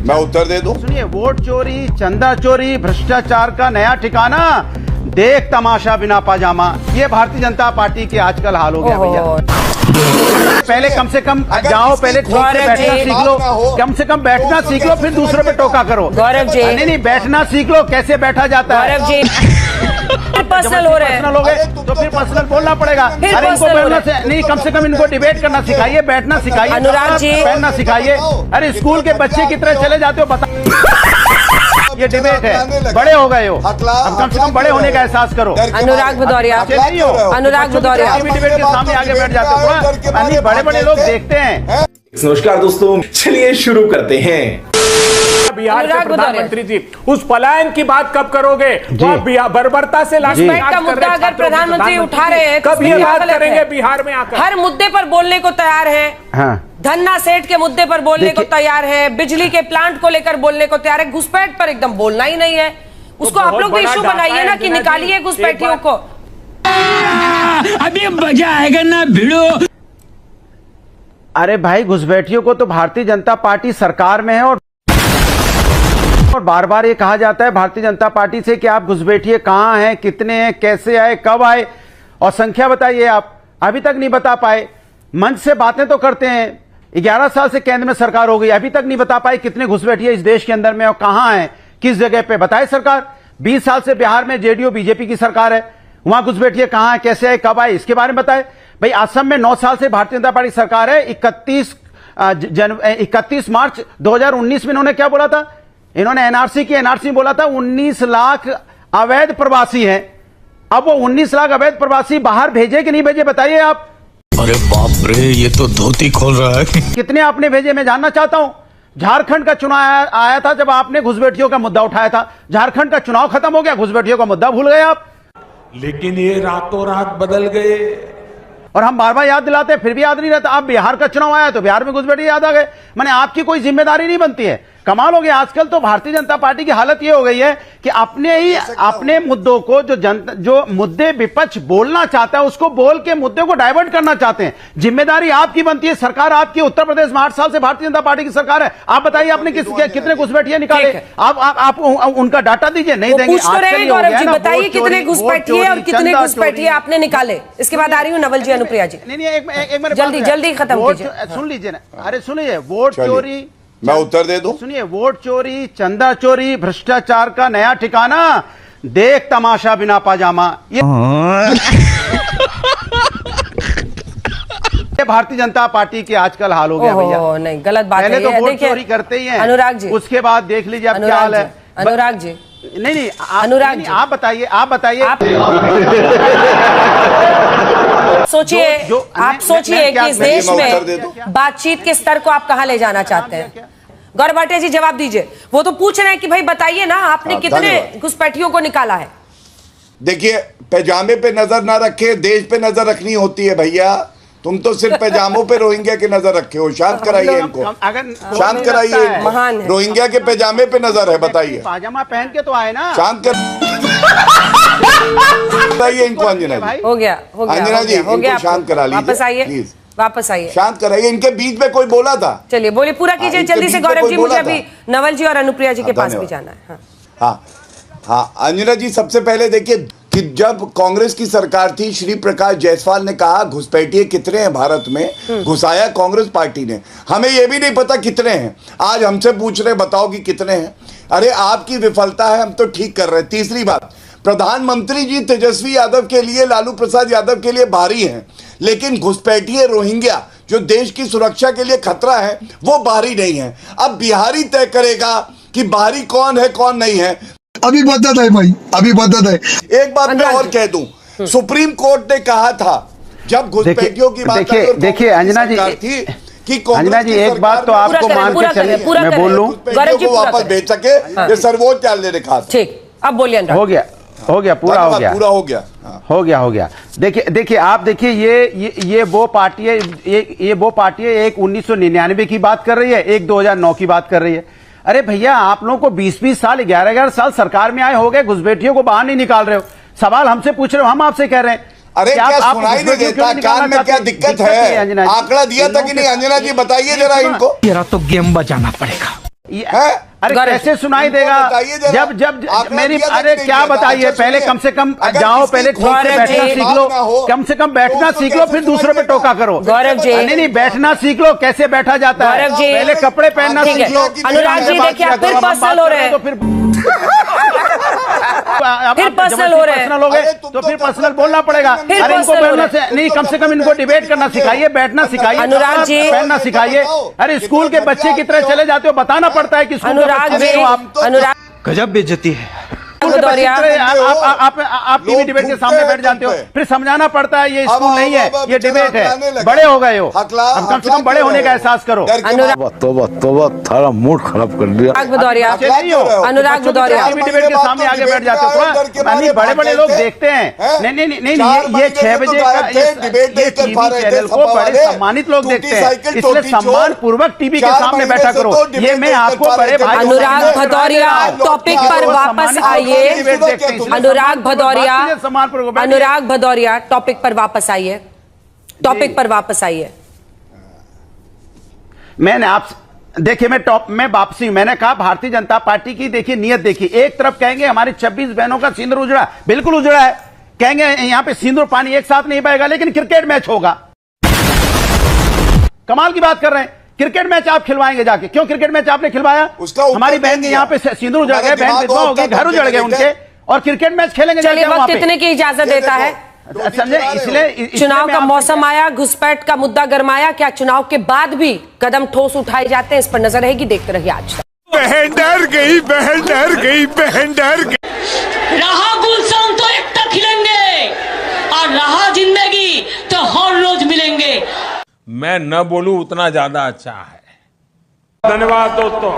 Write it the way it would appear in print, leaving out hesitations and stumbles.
मैं उत्तर दे दूं? सुनिए, वोट चोरी, चंदा चोरी, भ्रष्टाचार का नया ठिकाना, देख तमाशा बिना पाजामा, ये भारतीय जनता पार्टी के आजकल हाल हो गया भैया। पहले कम से कम जाओ, पहले ठीक से बैठना सीख लो, कम से कम बैठना सीख लो, फिर दूसरों पे टोका करो। गौरव जी, नहीं, बैठना सीख लो, कैसे बैठा जाता है। गौरव जी, पर्सनल हो रहे हैं, पर्सनल हो गए तो फिर पर्सनल बोलना पड़ेगा। अरे इनको बोलना से नहीं, कम से कम इनको डिबेट करना सिखाइए, बैठना सिखाइए, अनुराग जी पहनना सिखाइए। अरे स्कूल के बच्चे की तरह चले जाते हो, बता ये डिबेट है, बड़े हो गए हो, अब कम से कम बड़े होने का एहसास करो। अनुराग भदौरिया, अनुराग भदौरिया डिबेट के सामने आगे बैठ जाते हो, बड़े बड़े लोग देखते हैं। नमस्कार दोस्तों, चलिए शुरू करते हैं। बिहार के प्रधानमंत्री जी, उस पलायन की बात कब करोगे? वह बर्बरता से लाश का मुद्दा अगर प्रधानमंत्री उठा रहे हैं, कब ये बात करेंगे बिहार में आकर? हर मुद्दे पर बोलने को तैयार है। हाँ। धन्ना सेठ के मुद्दे पर बोलने को तैयार है, बिजली के प्लांट को लेकर बोलने को तैयार है, घुसपैठ पर एकदम बोलना ही नहीं है। उसको आप लोग भी इशू बनाइए ना कि निकालिए घुसपैठियों को। अभी मजा आएगा ना भिड़ो। अरे भाई, घुसपैठियों को तो भारतीय जनता पार्टी सरकार में है और बार बार ये कहा जाता है भारतीय जनता पार्टी से कि आप घुसपैठिए कहां हैं, कितने हैं, कैसे आए, कब आए, और संख्या बताइए। आप अभी तक नहीं बता पाए। मंच से बातें तो करते हैं, 11 साल से केंद्र में सरकार हो गई, अभी तक नहीं बता पाए कितने घुसपैठिए इस देश के अंदर में और कहां हैं, किस जगह पे बताए सरकार। 20 साल से बिहार में जेडीयू बीजेपी की सरकार है, वहां घुसपैठिए कहां है, कैसे आए, कब आए, इसके बारे में बताए। भाई, असम में 9 साल से भारतीय जनता पार्टी सरकार है। 31 मार्च 2019 में इन्होंने क्या बोला था? इन्होंने एनआरसी बोला था 19 लाख अवैध प्रवासी हैं। अब वो 19 लाख अवैध प्रवासी बाहर भेजे कि नहीं भेजे, बताइए आप। अरे बाप रे, ये तो धोती खोल रहा है। कितने आपने भेजे, मैं जानना चाहता हूं। झारखंड का चुनाव आया था जब आपने घुसपैठियों का मुद्दा उठाया था, झारखंड का चुनाव खत्म हो गया, घुसपैठियों का मुद्दा भूल गए आप। लेकिन ये रातों रात बदल गए और हम बार बार याद दिलाते हैं, फिर भी याद नहीं रहता। अब बिहार का चुनाव आया तो बिहार में घुसपैठिए याद आ गए। माने आपकी कोई जिम्मेदारी नहीं बनती है। कमाल हो गया। आजकल तो भारतीय जनता पार्टी की हालत ये हो गई है कि अपने मुद्दों को जो मुद्दे विपक्ष बोलना चाहता है उसको बोल के मुद्दे को डाइवर्ट करना चाहते हैं। जिम्मेदारी आपकी बनती है, सरकार आपकी। उत्तर प्रदेश में 8 साल से भारतीय जनता पार्टी की सरकार है। आप बताइए आपने कितने घुसपैठिए निकाले? आप उनका डाटा दीजिए, नहीं देंगे। गौरव जी, बताइए कितने घुसपैठिए और कितने घुसपैठिए आपने निकाले। इसके बाद आ रही हूँ नवल जी, अनुप्रिया जी। नहीं, जल्दी खत्म कीजिए। सुन लीजिए ना। अरे सुनिए, वोट चोरी, मैं उत्तर दे दूं? सुनिए, वोट चोरी, चंदा चोरी, भ्रष्टाचार का नया ठिकाना, देख तमाशा बिना पाजामा, ये भारतीय जनता पार्टी के आजकल हाल हो गया भैया। नहीं, गलत बात है। पहले तो वोट चोरी करते ही हैं अनुराग जी, उसके बाद देख लीजिए अब क्या हाल है। अनुराग जी, नहीं, अनुराग जी, आप बताइए। आप सोचिए कि इस देश में बातचीत के स्तर को आप कहां ले जाना चाहते हैं। गौरव भाटिया जी, जवाब दीजिए। वो तो पूछ रहे हैं कि भाई बताइए ना, आपने कितने घुसपैठियों को निकाला है? देखिए, पैजामे पे नजर ना रखे, देश पे नजर रखनी होती है भैया। तुम तो सिर्फ पैजामों पे रोहिंग्या की नजर रखे हो। शांत कराइए इनको, शांत कराइए इनको। रोहिंग्या के पैजामे पे नजर है, बताइए। पाजामा पहन के तो आए ना। शांत कराइए इनको। अंजना जी, हो गया अंजना जी, इनको शांत करा लीजिए, वापस आइए, प्लीज वापस आइए, शांत कराइए। इनके बीच में कोई बोला था? चलिए बोलिए, पूरा कीजिए जल्दी से गौरव जी। मुझे अभी नवल जी और अनुप्रिया जी के पास भी जाना है। हाँ, अंजना जी, सबसे पहले देखिए कि जब कांग्रेस की सरकार थी, श्री प्रकाश जायसवाल ने कहा घुसपैठिए कितने हैं भारत में, घुसाया कांग्रेस पार्टी ने। हमें यह भी नहीं पता कितने हैं। आज हमसे पूछ रहे बताओ कि कितने हैं। अरे आपकी विफलता है, हम तो ठीक कर रहे हैं। तीसरी बात, प्रधानमंत्री जी तेजस्वी यादव के लिए, लालू प्रसाद यादव के लिए बाहरी हैं, लेकिन घुसपैठिए रोहिंग्या जो देश की सुरक्षा के लिए खतरा है वो बाहरी नहीं है। अब बिहारी तय करेगा कि बाहरी कौन है कौन नहीं है। अभी बदत है भाई, अभी बदत है। एक बात मैं और कह दूं, सुप्रीम कोर्ट ने कहा था जब घुसपैठियों की बात देखिए अंजना जी थी कि अंजना जी, एक बात तो आपको मान के चलिए, मैं बोल लूं, को वापस भेज सके, ये सर्वोच्च न्यायालय ने कहा। ठीक, अब बोलिए। हो गया, पूरा हो गया। देखिए आप देखिए, ये वो पार्टी है, एक 1999 की बात कर रही है, एक 2009 की बात कर रही है। अरे भैया, आप लोगों को 20-20 साल, 11-11 साल सरकार में आए हो गए, घुसपैठियों को बाहर नहीं निकाल रहे हो। सवाल हमसे पूछ रहे हो, हम आपसे कह रहे हैं। अरे क्या सुनाई नहीं देता? कान में क्या दिक्कत है? आंकड़ा दिया था कि नहीं? अंजना जी बताइए जरा इनको। तेरा तो गेम बजाना पड़ेगा। अरे कैसे सुनाई देगा जब जब मेरी अरे क्या बताइए, पहले कम से कम जाओ, पहले ठीक से बैठना सीख लो, कम से कम बैठना सीख लो, फिर दूसरों पे टोका करो। गौरव जी नहीं बैठना सीख लो, कैसे बैठा जाता है, गौरव जी पहले कपड़े पहनना सीख लो। अनुराग जी देखिए आप फिर पर्सनल हो रहे हैं, तो फिर पर्सनल हो रहे हैं, पर्सनल हो गए तो फिर पर्सनल बोलना पड़ेगा। अरे इनको बोलना से नहीं, कम से कम इनको डिबेट करना सिखाइए, बैठना सिखाइए, अनुराग जी पहनना सिखाइए। अरे स्कूल के बच्चे की तरह चले जाते हो, बताना पड़ता है कि अनुराग जी, अनुराग गजब बेइज्जती है। आप टीवी डिबेट के सामने बैठ जाते हो, फिर समझाना पड़ता है ये स्कूल नहीं है, ये डिबेट है। बड़े हो गए हो, अब कम से कम बड़े होने का एहसास करो। तोबा थारा मूड खराब कर दिया। अनुराग भदौरिया टीवी डिबेट के सामने आगे बैठ जाते हो, थोड़ा बड़े बड़े लोग देखते हैं। नहीं ये 6 बजे का ये टीवी चैनल को बड़े सम्मानित लोग देखते हैं, इसलिए सम्मान पूर्वक टीवी के सामने बैठा करो। ये मैं आपको बड़े भाई अनुराग भदौरिया टॉपिक पर वापस आइए। अनुराग भदौरिया टॉपिक पर वापस आइए, टॉपिक पर वापस आइए। मैंने आप देखिए, मैं वापसी, मैंने कहा भारतीय जनता पार्टी की देखिए नियत देखिए। एक तरफ कहेंगे हमारी 26 बहनों का सिंदूर उजड़ा, बिल्कुल उजड़ा है, कहेंगे यहां पे सिंदूर पानी एक साथ नहीं बहेगा, लेकिन क्रिकेट मैच होगा। कमाल की बात कर रहे हैं, क्रिकेट मैच आप खिलवाएंगे जाके, क्यों क्रिकेट मैच आपने खिलवाया? हमारी बहन के यहाँ पे सिंदूर उजड़ गए, बहन विधवा हो गई, घर उजड़ गए उनके, और क्रिकेट मैच खेलेंगे जाके वहां पे। कितने की इजाजत देता है? समझे, इसलिए चुनाव का मौसम आया, घुसपैठ का मुद्दा गरमाया, क्या चुनाव के बाद भी कदम ठोस उठाए जाते हैं? इस पर नजर रहेगी, देखते रहिए आज तक। बहन डर गई, बहन डर गई, बहन डर गई। रहा गुलशन तो एक खिलेंगे, और रहा जिंदगी तो हर रोज मिलेंगे। मैं न बोलूं उतना ज्यादा अच्छा है। धन्यवाद दोस्तों।